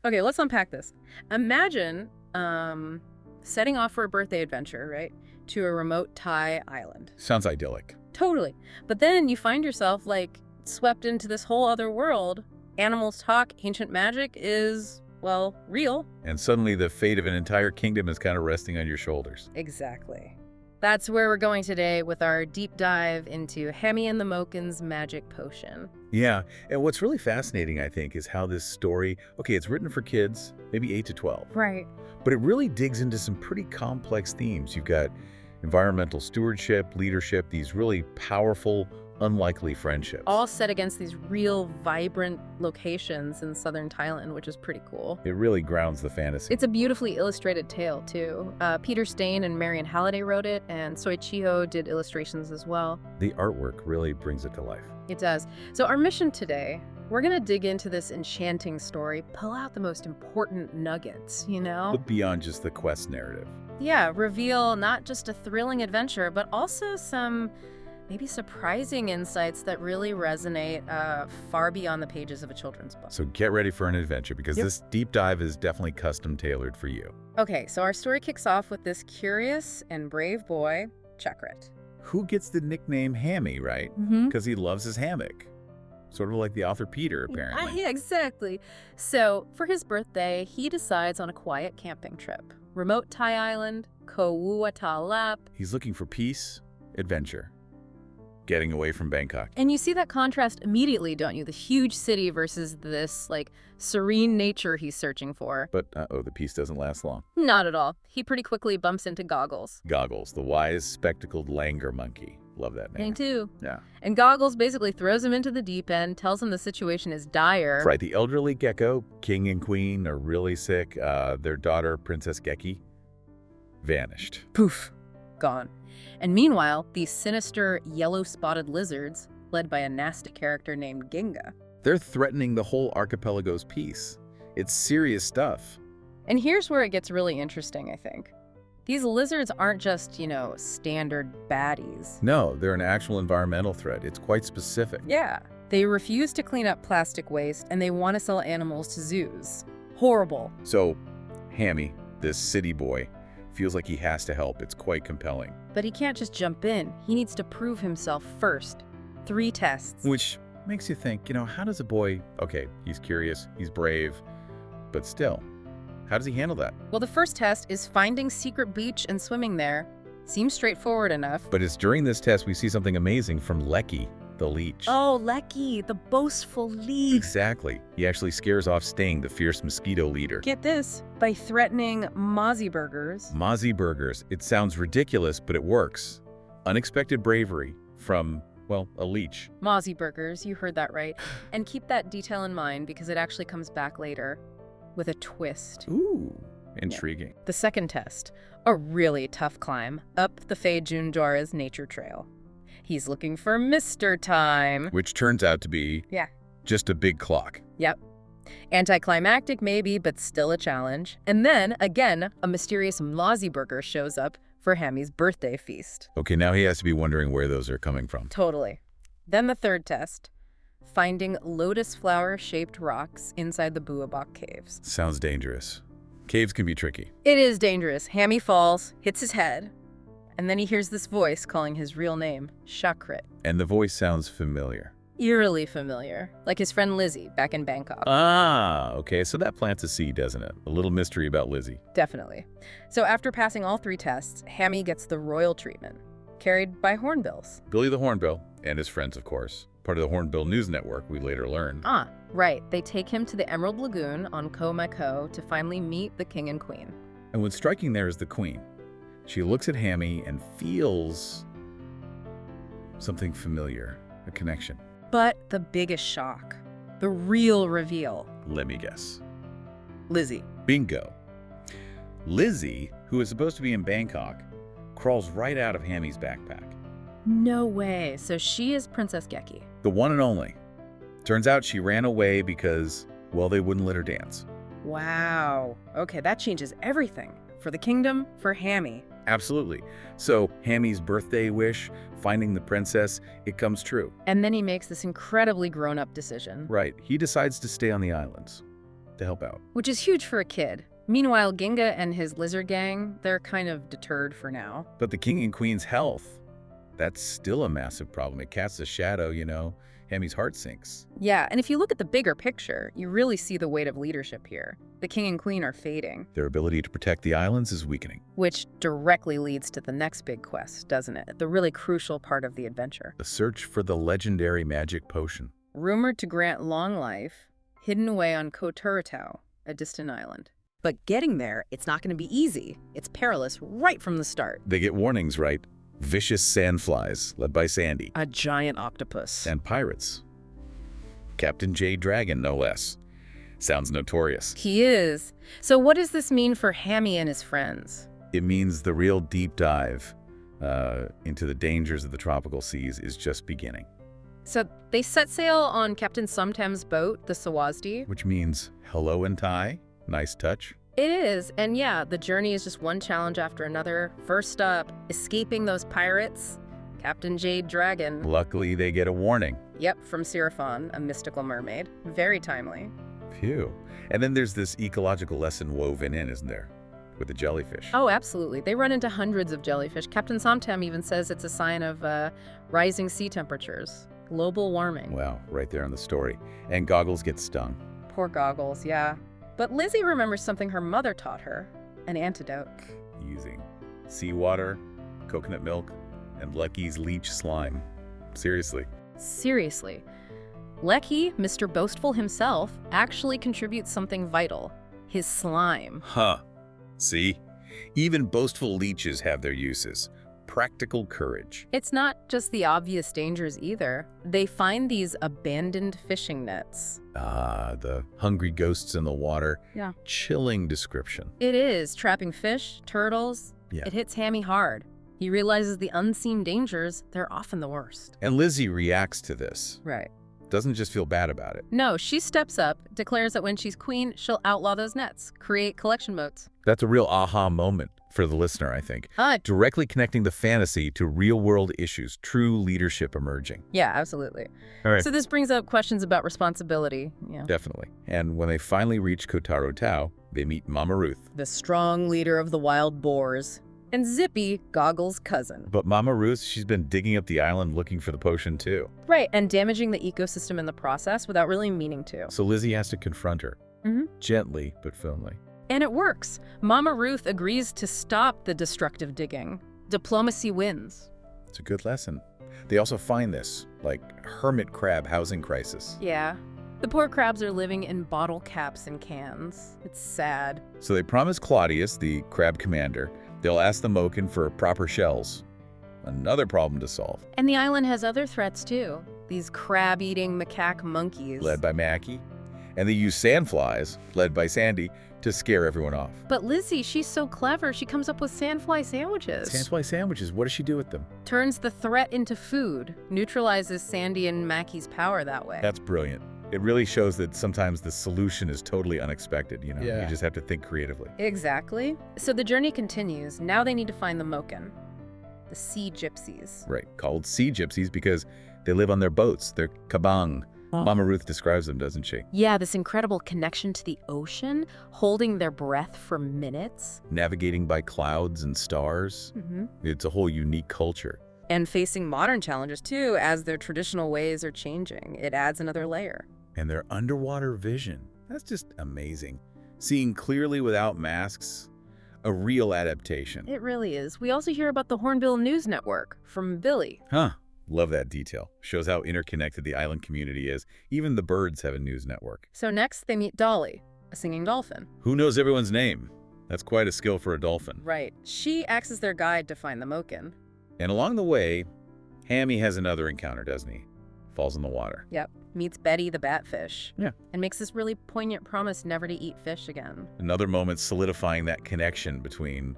Okay, let's unpack this. Imagine setting off for a birthday adventure, right, to a remote Thai island. Sounds idyllic. Totally. But then you find yourself, like, swept into this whole other world. Animals talk, ancient magic is, well, real. And suddenly the fate of an entire kingdom is kind of resting on your shoulders. Exactly. That's where we're going today with our deep dive into Hammie and the Moken's magic potion. Yeah, and what's really fascinating, I think, is how this story, okay, it's written for kids, maybe 8 to 12, Right. but it really digs into some pretty complex themes. You've got environmental stewardship, leadership, these really powerful, unlikely friendships. All set against these real, vibrant locations in southern Thailand, which is pretty cool. It really grounds the fantasy. It's a beautifully illustrated tale, too. Peter Stain and Marion Halliday wrote it, and Soi Chiho did illustrations as well. The artwork really brings it to life. It does. So our mission today, we're going to dig into this enchanting story, pull out the most important nuggets, you know? Look beyond just the quest narrative. Yeah, reveal not just a thrilling adventure, but also some maybe surprising insights that really resonate far beyond the pages of a children's book. So get ready for an adventure, because Yep. this deep dive is definitely custom tailored for you. Okay, so our story kicks off with this curious and brave boy, Chakrit. Who gets the nickname Hammie, right? Mm-hmm. Because he loves his hammock. Sort of like the author Peter, apparently. Yeah, exactly. So, for his birthday, he decides on a quiet camping trip. Remote Thai island, Koh Talap. He's looking for peace, adventure, getting away from Bangkok. And you see that contrast immediately, don't you? The huge city versus this, like, serene nature he's searching for. But, uh-oh, the peace doesn't last long. Not at all. He pretty quickly bumps into Goggles. Goggles, the wise, spectacled langur monkey. Love that name. Me too. Yeah. And Goggles basically throws him into the deep end, tells him the situation is dire. Right, the elderly gecko, king and queen, are really sick. Their daughter, Princess Geki, vanished. Poof. Gone. And meanwhile, these sinister yellow-spotted lizards, led by a nasty character named Ginga. They're threatening the whole archipelago's peace. It's serious stuff. And here's where it gets really interesting, I think. These lizards aren't just, you know, standard baddies. No, they're an actual environmental threat. It's quite specific. Yeah. They refuse to clean up plastic waste, and they want to sell animals to zoos. Horrible. So, Hammie, this city boy, feels like he has to help. It's quite compelling. But he can't just jump in. He needs to prove himself first. 3 tests. Which makes you think, how does a boy, okay, he's curious, he's brave, but still, how does he handle that? Well, the first test is finding secret beach and swimming there. Seems straightforward enough. But it's during this test we see something amazing from Lecky, the leech. Oh, Lecky, the boastful leech. Exactly. He actually scares off Sting, the fierce mosquito leader. Get this, by threatening Mozzie Burgers. Mozzie Burgers. It sounds ridiculous, but it works. Unexpected bravery from, well, a leech. Mozzie Burgers, you heard that right. And keep that detail in mind because it actually comes back later with a twist. Ooh, intriguing. The second test, a really tough climb up the Fei Junjora's nature trail. He's looking for Mr. Time. Which turns out to be just a big clock. Yep. Anticlimactic maybe, but still a challenge. And then, again, a mysterious Mozzie Burger shows up for Hammie's birthday feast. Okay, now he has to be wondering where those are coming from. Totally. Then the third test, finding lotus flower-shaped rocks inside the Buabok caves. Sounds dangerous. Caves can be tricky. It is dangerous. Hammie falls, hits his head, and then he hears this voice calling his real name, Chakrit. And the voice sounds familiar. Eerily familiar, like his friend Lizzie back in Bangkok. Ah, okay, so that plants a seed, doesn't it? A little mystery about Lizzie. Definitely. So after passing all 3 tests, Hammie gets the royal treatment, carried by hornbills. Billy the Hornbill, and his friends, of course. Part of the Hornbill News Network, we later learned. Ah, right. They take him to the Emerald Lagoon on Koh Mako to finally meet the king and queen. And what's striking there is the queen. She looks at Hammie and feels something familiar, a connection. But the biggest shock, the real reveal. Let me guess. Lizzie. Bingo. Lizzie, who is supposed to be in Bangkok, crawls right out of Hammie's backpack. No way. So she is Princess Geki. The one and only. Turns out she ran away because, well, they wouldn't let her dance. Wow. Okay, that changes everything. For the kingdom, for Hammie. Absolutely. So Hammie's birthday wish, finding the princess, it comes true. And then he makes this incredibly grown-up decision. Right. He decides to stay on the islands. to help out. Which is huge for a kid. Meanwhile, Ginga and his lizard gang, they're kind of deterred for now. But the king and queen's health, that's still a massive problem. It casts a shadow, you know. Hammie's heart sinks. Yeah, and if you look at the bigger picture, you really see the weight of leadership here. The king and queen are fading. Their ability to protect the islands is weakening. Which directly leads to the next big quest, doesn't it? The really crucial part of the adventure. The search for the legendary magic potion. Rumored to grant long life, hidden away on Koturatau, a distant island. But getting there, it's not going to be easy. It's perilous right from the start. They get warnings, right? Vicious sandflies, led by Sandy. A giant octopus. And pirates. Captain Jade Dragon, no less. Sounds notorious. He is. So what does this mean for Hammie and his friends? It means the real deep dive into the dangers of the tropical seas is just beginning. So they set sail on Captain Sumtam's boat, the Sawasdi. Which means hello and Thai. Nice touch. It is, and yeah, the journey is just one challenge after another. First up, escaping those pirates, Captain Jade Dragon. Luckily, they get a warning. Yep, from Seraphon, a mystical mermaid. Very timely. Phew. And then there's this ecological lesson woven in, isn't there? With the jellyfish. Oh, absolutely. They run into hundreds of jellyfish. Captain Somtam even says it's a sign of rising sea temperatures, global warming. Wow, right there in the story. And Goggles gets stung. Poor Goggles, yeah. But Lizzie remembers something her mother taught her, an antidote. Using seawater, coconut milk, and Lecky's leech slime. Seriously. Seriously. Lecky, Mr. Boastful himself, actually contributes something vital. His slime. Huh. See? Even boastful leeches have their uses. Practical courage. It's not just the obvious dangers either. They find these abandoned fishing nets. Ah, the hungry ghosts in the water. Yeah. Chilling description. It is. Trapping fish, turtles. Yeah. It hits Hammie hard. He realizes the unseen dangers, they're often the worst. And Lizzie reacts to this. Right. Doesn't just feel bad about it. No, she steps up, declares that when she's queen, she'll outlaw those nets, create collection boats. That's a real aha moment for the listener, I think. Directly connecting the fantasy to real-world issues, true leadership emerging. Yeah, absolutely. All right. So this brings up questions about responsibility. Yeah. Definitely. And when they finally reach Koturatau, they meet Mama Ruth. The strong leader of the wild boars. And Zippy, Goggles' cousin. But Mama Ruth, she's been digging up the island looking for the potion too. Right, and damaging the ecosystem in the process without really meaning to. So Lizzie has to confront her. Gently, but firmly. And it works. Mama Ruth agrees to stop the destructive digging. Diplomacy wins. It's a good lesson. They also find this, like, hermit crab housing crisis. Yeah. The poor crabs are living in bottle caps and cans. It's sad. So they promise Claudius, the crab commander, they'll ask the Moken for proper shells. Another problem to solve. And the island has other threats too. These crab-eating macaque monkeys. Led by Mackie. And they use sandflies, led by Sandy, to scare everyone off. But Lizzie, she's so clever, she comes up with sandfly sandwiches. Sandfly sandwiches, what does she do with them? Turns the threat into food. Neutralizes Sandy and Mackie's power that way. That's brilliant. It really shows that sometimes the solution is totally unexpected, you know? Yeah. You just have to think creatively. Exactly. So the journey continues. Now they need to find the Moken. The sea gypsies. Right, called sea gypsies because they live on their boats. They're kabang. Mama Ruth describes them, doesn't she? Yeah, this incredible connection to the ocean, holding their breath for minutes. Navigating by clouds and stars. It's a whole unique culture. And facing modern challenges too, as their traditional ways are changing. It adds another layer. And their underwater vision. That's just amazing. Seeing clearly without masks, a real adaptation. It really is. We also hear about the Hornbill News Network from Billy. Huh. Love that detail. Shows how interconnected the island community is. Even the birds have a news network. So next they meet Dolly, a singing dolphin. Who knows everyone's name? That's quite a skill for a dolphin. Right. She acts as their guide to find the Moken. And along the way, Hammie has another encounter, doesn't he? Falls in the water. Yep. Meets Betty the batfish. Yeah. And makes this really poignant promise never to eat fish again. Another moment solidifying that connection between,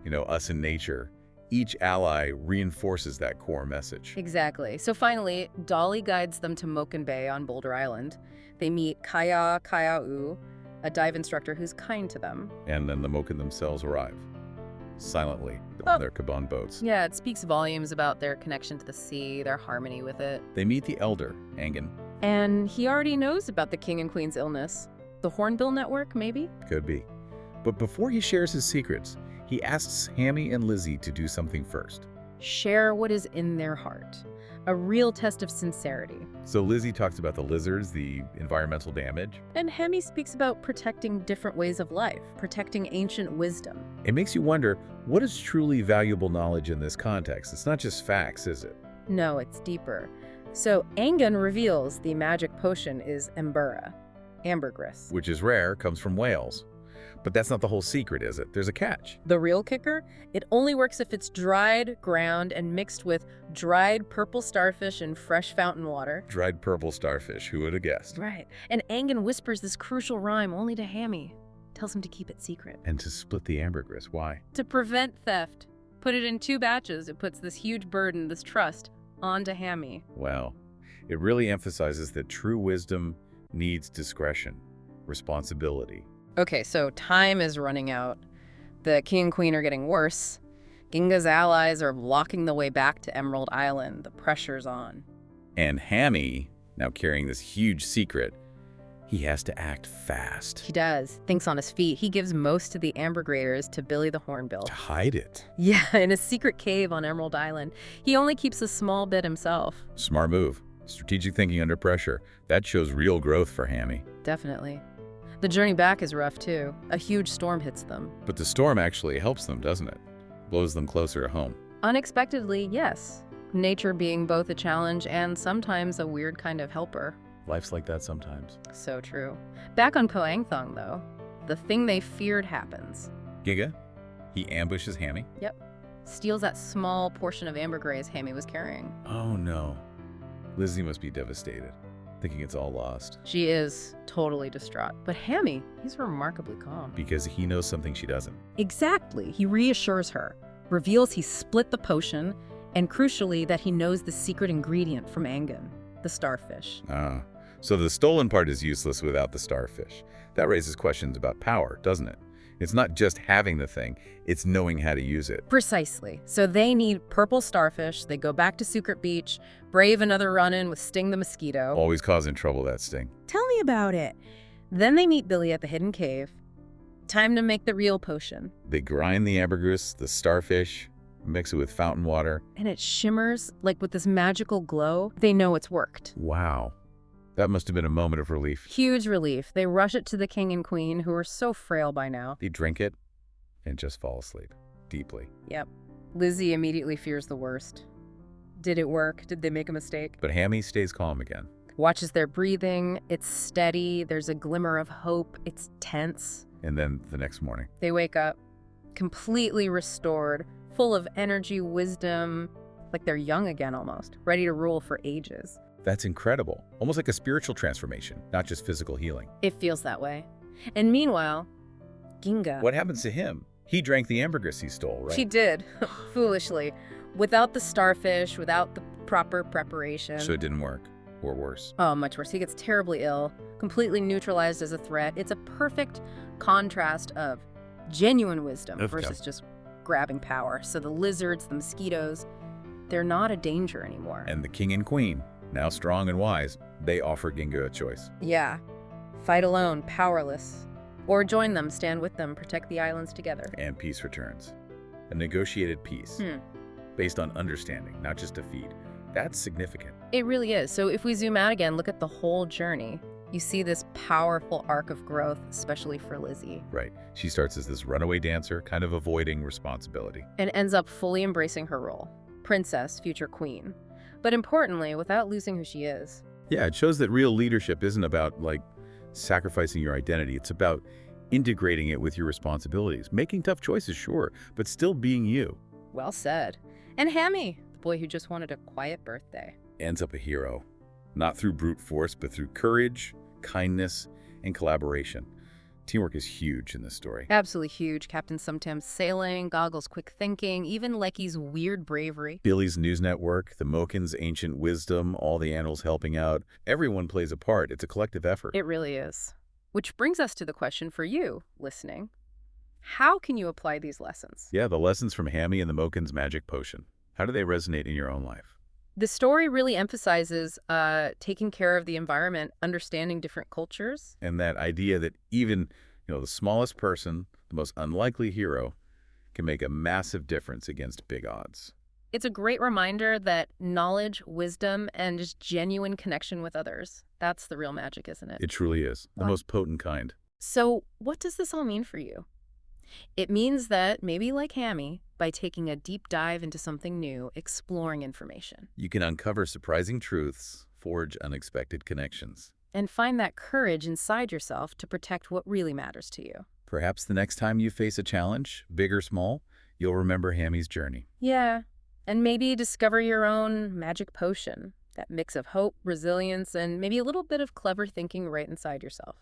us and nature. Each ally reinforces that core message. Exactly. So finally, Dolly guides them to Moken Bay on Boulder Island. They meet Kaya Kaya'u, a dive instructor who's kind to them. And then the Moken themselves arrive, silently, on their Kaban boats. Yeah, it speaks volumes about their connection to the sea, their harmony with it. They meet the elder, Angan. And he already knows about the king and queen's illness. The Hornbill Network, maybe? Could be. But before he shares his secrets, he asks Hammie and Lizzie to do something first. Share what is in their heart. A real test of sincerity. So Lizzie talks about the lizards, the environmental damage. And Hammie speaks about protecting different ways of life, protecting ancient wisdom. It makes you wonder, what is truly valuable knowledge in this context? It's not just facts, is it? No, it's deeper. So Angun reveals the magic potion is Ambura, ambergris. Which is rare, comes from whales. But that's not the whole secret, is it? There's a catch. The real kicker? It only works if it's dried, ground, and mixed with dried purple starfish and fresh fountain water. Dried purple starfish, who would have guessed? Right. And Angun whispers this crucial rhyme only to Hammie. Tells him to keep it secret. And to split the ambergris, why? To prevent theft. Put it in 2 batches. It puts this huge burden, this trust, onto Hammie. Well, it really emphasizes that true wisdom needs discretion, responsibility. Okay, so time is running out. The king and queen are getting worse. Ginga's allies are blocking the way back to Emerald Island. The pressure's on. And Hammie, now carrying this huge secret, he has to act fast. He does. Thinks on his feet. He gives most of the ambergrators to Billy the Hornbill. To hide it. Yeah, in a secret cave on Emerald Island. He only keeps a small bit himself. Smart move. Strategic thinking under pressure. That shows real growth for Hammie. Definitely. The journey back is rough, too. A huge storm hits them. But the storm actually helps them, doesn't it? Blows them closer to home. Unexpectedly, yes. Nature being both a challenge and sometimes a weird kind of helper. Life's like that sometimes. So true. Back on Poangthong, though, the thing they feared happens. Giga, he ambushes Hammie. Yep. Steals that small portion of ambergris Hammie was carrying. Oh no. Lizzie must be devastated, thinking it's all lost. She is totally distraught. But Hammie, he's remarkably calm. Because he knows something she doesn't. Exactly. He reassures her, reveals he split the potion, and crucially that he knows the secret ingredient from Angun, the starfish. Ah. So the stolen part is useless without the starfish. That raises questions about power, doesn't it? It's not just having the thing, it's knowing how to use it. Precisely. So they need purple starfish, they go back to Secret Beach, brave another run-in with Sting the mosquito. Always causing trouble, that Sting. Tell me about it. Then they meet Billy at the hidden cave. Time to make the real potion. They grind the ambergris, the starfish, mix it with fountain water. And it shimmers, like with this magical glow. They know it's worked. Wow. That must have been a moment of relief. Huge relief. They rush it to the king and queen, who are so frail by now. They drink it and just fall asleep, deeply. Yep. Lizzie immediately fears the worst. Did it work? Did they make a mistake? But Hammie stays calm again. Watches their breathing. It's steady. There's a glimmer of hope. It's tense. And then the next morning. They wake up, completely restored, full of energy, wisdom, like they're young again almost, ready to rule for ages. That's incredible. Almost like a spiritual transformation, not just physical healing. It feels that way. And meanwhile, Ginga... What happens to him? He drank the ambergris he stole, right? She did, foolishly. Without the starfish, without the proper preparation. So it didn't work. Or worse. Oh, much worse. He gets terribly ill, completely neutralized as a threat. It's a perfect contrast of genuine wisdom versus just grabbing power. So the lizards, the mosquitoes, they're not a danger anymore. And the king and queen, now strong and wise, they offer Ginga a choice. Yeah. Fight alone, powerless. Or join them, stand with them, protect the islands together. And peace returns. A negotiated peace. Based on understanding, not just defeat. That's significant. It really is. So if we zoom out again, look at the whole journey. You see this powerful arc of growth, especially for Lizzie. Right. She starts as this runaway dancer, kind of avoiding responsibility. And ends up fully embracing her role. Princess, future queen. But importantly, without losing who she is. Yeah, it shows that real leadership isn't about, like, sacrificing your identity. It's about integrating it with your responsibilities. Making tough choices, sure, but still being you. Well said. And Hammie, the boy who just wanted a quiet birthday. Ends up a hero. Not through brute force, but through courage, kindness, and collaboration. Teamwork is huge in this story. Absolutely huge. Captain Sumtam's sailing, Goggle's quick thinking, even Lecky's weird bravery. Billy's news network, the Moken's ancient wisdom, all the animals helping out. Everyone plays a part. It's a collective effort. It really is. Which brings us to the question for you, listening. How can you apply these lessons? Yeah, the lessons from Hammie and the Moken's magic potion. How do they resonate in your own life? The story really emphasizes taking care of the environment, understanding different cultures. And that idea that even, the smallest person, the most unlikely hero, can make a massive difference against big odds. It's a great reminder that knowledge, wisdom, and just genuine connection with others, that's the real magic, isn't it? It truly is. The Wow. most potent kind. So what does this all mean for you? It means that maybe like Hammie, by taking a deep dive into something new, exploring information, You can uncover surprising truths, forge unexpected connections. and find that courage inside yourself to protect what really matters to you. Perhaps the next time you face a challenge, big or small, you'll remember Hammie's journey. Yeah, and maybe discover your own magic potion, that mix of hope, resilience, and maybe a little bit of clever thinking right inside yourself.